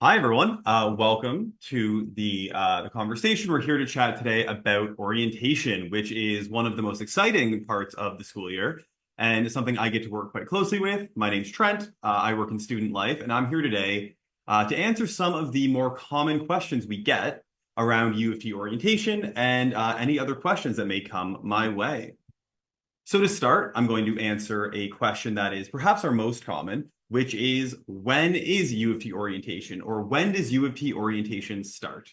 Hi, everyone. Welcome to the conversation. We're here to chat today about orientation, which is one of the most exciting parts of the school year and something I get to work quite closely with. My name's Trent. I work in student life, and I'm here today to answer some of the more common questions we get around U of T orientation and any other questions that may come my way. So to start, I'm going to answer a question that is perhaps our most common, which is when is U of T orientation, or when does U of T orientation start?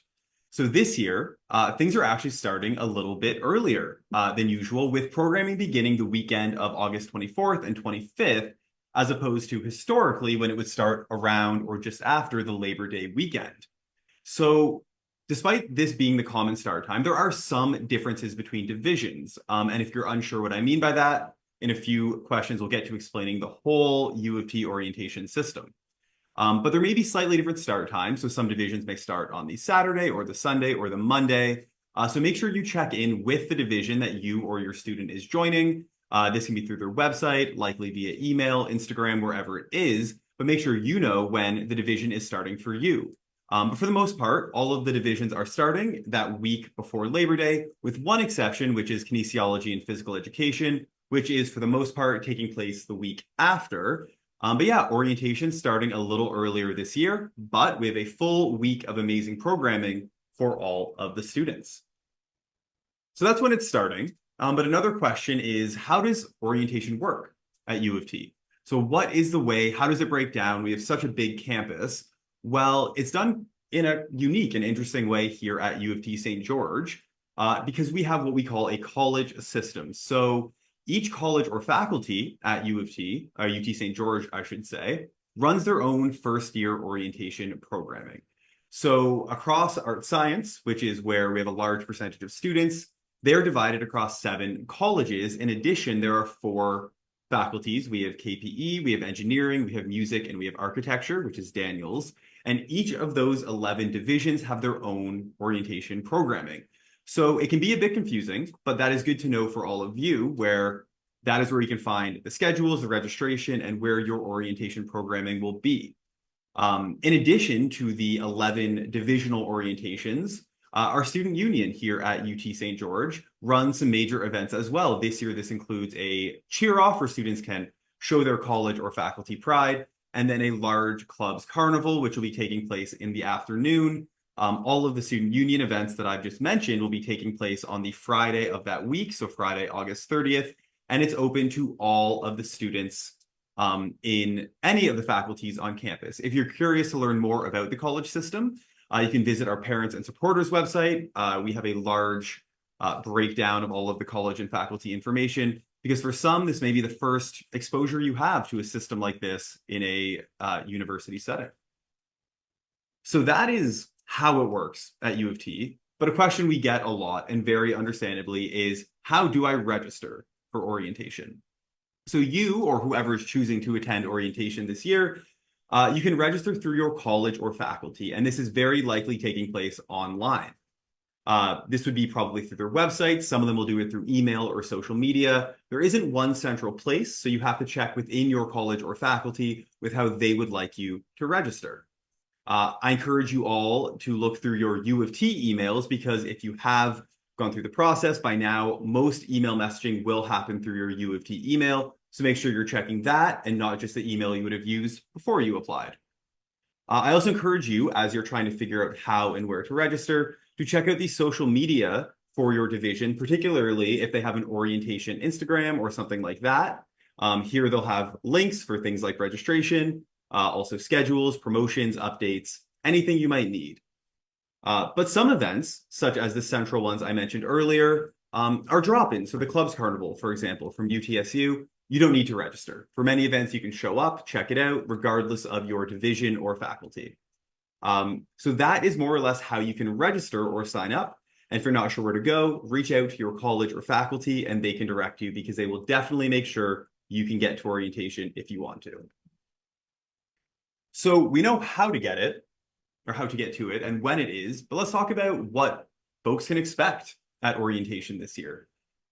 So this year, things are actually starting a little bit earlier than usual, with programming beginning the weekend of August 24th and 25th, as opposed to historically when it would start around or just after the Labor Day weekend. So despite this being the common start time, there are some differences between divisions. And if you're unsure what I mean by that, in a few questions, we'll get to explaining the whole U of T orientation system. But there may be slightly different start times. So some divisions may start on the Saturday or the Sunday or the Monday. So make sure you check in with the division that you or your student is joining. This can be through their website, likely via email, Instagram, wherever it is. But make sure you know when the division is starting for you. But for the most part, all of the divisions are starting that week before Labor Day, with one exception, which is kinesiology and physical education, which is for the most part taking place the week after. But yeah, orientation starting a little earlier this year, but we have a full week of amazing programming for all of the students. So that's when it's starting. But another question is, how does orientation work at U of T? So what is the way, how does it break down? We have such a big campus. Well, it's done in a unique and interesting way here at U of T St. George, because we have what we call a college system. So each college or faculty at U of T, UT St. George, I should say, runs their own first-year orientation programming. So across art science, which is where we have a large percentage of students, they're divided across 7 colleges. In addition, there are 4 faculties. We have KPE, we have engineering, we have music, and we have architecture, which is Daniel's. And each of those 11 divisions have their own orientation programming. So it can be a bit confusing, but that is good to know for all of you, where that is where you can find the schedules, the registration, and where your orientation programming will be. In addition to the 11 divisional orientations, our student union here at UT St. George runs some major events as well. This year, this includes a cheer off where students can show their college or faculty pride, and then a large clubs carnival, which will be taking place in the afternoon. All of the student union events that I've just mentioned will be taking place on the Friday of that week, so Friday, August 30th, and it's open to all of the students in any of the faculties on campus. If you're curious to learn more about the college system, you can visit our parents and supporters website. We have a large breakdown of all of the college and faculty information, because for some, this may be the first exposure you have to a system like this in a university setting. So that is how it works at U of T. But a question we get a lot, and very understandably, is how do I register for orientation? So you, or whoever is choosing to attend orientation this year, you can register through your college or faculty, and this is very likely taking place online. This would be probably through their website. Some of them will do it through email or social media. There isn't one central place, so you have to check within your college or faculty with how they would like you to register. I encourage you all to look through your U of T emails, because if you have gone through the process by now, most email messaging will happen through your U of T email. So make sure you're checking that and not just the email you would have used before you applied. I also encourage you, as you're trying to figure out how and where to register, to check out the social media for your division, particularly if they have an orientation Instagram or something like that. Here they'll have links for things like registration, also schedules, promotions, updates, anything you might need. But some events, such as the central ones I mentioned earlier, are drop-ins. So the Clubs Carnival, for example, from UTSU, you don't need to register. For many events, you can show up, check it out, regardless of your division or faculty. So that is more or less how you can register or sign up. And if you're not sure where to go, reach out to your college or faculty and they can direct you, because they will definitely make sure you can get to orientation if you want to. So we know how to get it, or how to get to it and when it is, but let's talk about what folks can expect at orientation this year.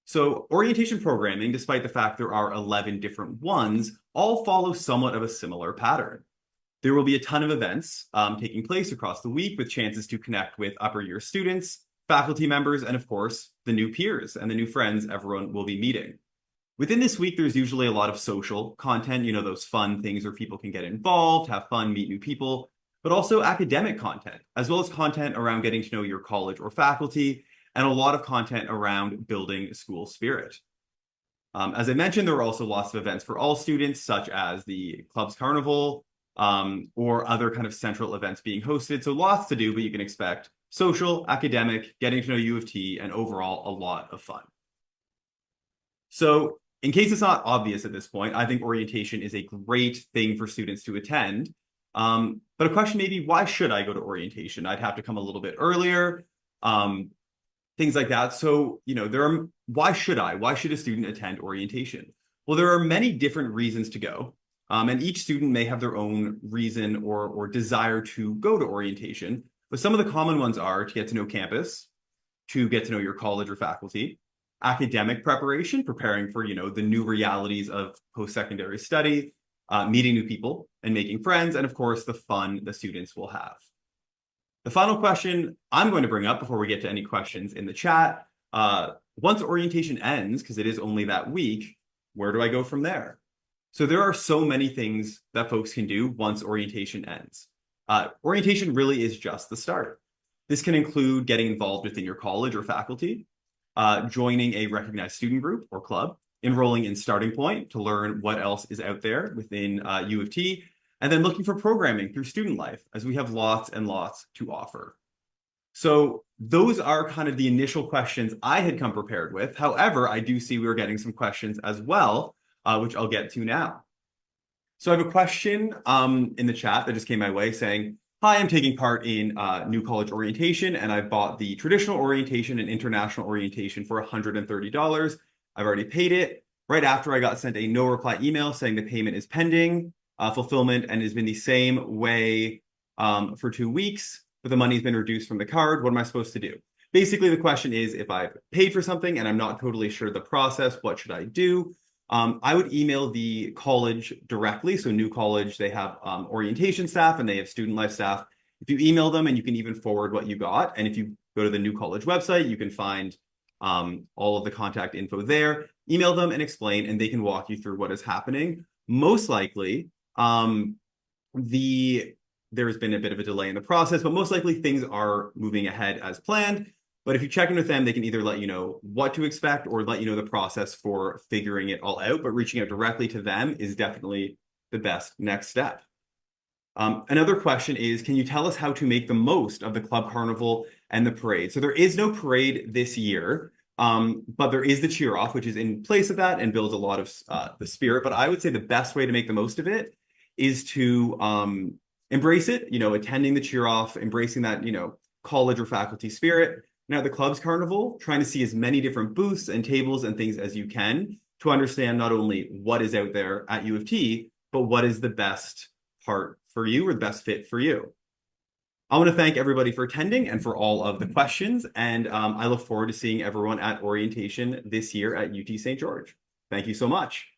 So orientation programming, despite the fact there are 11 different ones, all follow somewhat of a similar pattern. There will be a ton of events taking place across the week with chances to connect with upper year students, faculty members, and of course, the new peers and the new friends everyone will be meeting. Within this week, there's usually a lot of social content, you know, those fun things where people can get involved, have fun, meet new people, but also academic content, as well as content around getting to know your college or faculty, and a lot of content around building school spirit. As I mentioned, there are also lots of events for all students, such as the Club's Carnival, or other kind of central events being hosted. So lots to do, but you can expect social, academic, getting to know U of T, and overall a lot of fun. So in case it's not obvious at this point, I think orientation is a great thing for students to attend. But a question may be, why should I go to orientation? I'd have to come a little bit earlier, things like that. So, you know, why should a student attend orientation? Well, there are many different reasons to go. And each student may have their own reason or desire to go to orientation. But some of the common ones are to get to know campus, to get to know your college or faculty, academic preparation, preparing for, you know, the new realities of post-secondary study, meeting new people and making friends, and of course, the fun the students will have. The final question I'm going to bring up before we get to any questions in the chat, once orientation ends, because it is only that week, where do I go from there? So there are so many things that folks can do once orientation ends. Orientation really is just the start. This can include getting involved within your college or faculty, joining a recognized student group or club, enrolling in Starting Point to learn what else is out there within U of T, and then looking for programming through student life, as we have lots and lots to offer. So those are kind of the initial questions I had come prepared with. However, I do see we were getting some questions as well, which I'll get to now. So I have a question in the chat that just came my way saying, hi, I'm taking part in new college orientation, and I bought the traditional orientation and international orientation for $130. I've already paid it. Right after I got sent a no reply email saying the payment is pending fulfillment and has been the same way for 2 weeks, but the money's been reduced from the card. What am I supposed to do? Basically, the question is, if I've paid for something and I'm not totally sure the process, what should I do? I would email the college directly. So New College, they have orientation staff and they have student life staff. If you email them, and you can even forward what you got. And if you go to the New College website, you can find all of the contact info there. Email them and explain, and they can walk you through what is happening. Most likely, there's been a bit of a delay in the process, but most likely things are moving ahead as planned. But if you check in with them, they can either let you know what to expect or let you know the process for figuring it all out. But reaching out directly to them is definitely the best next step. Another question is, can you tell us how to make the most of the Club Carnival and the parade? So there is no parade this year, but there is the cheer off, which is in place of that and builds a lot of the spirit. But I would say the best way to make the most of it is to embrace it, you know, attending the cheer off, embracing that, you know, college or faculty spirit. Now, the Club's Carnival, trying to see as many different booths and tables and things as you can to understand not only what is out there at U of T, but what is the best part for you or the best fit for you. I want to thank everybody for attending and for all of the questions. And I look forward to seeing everyone at orientation this year at UT St. George. Thank you so much.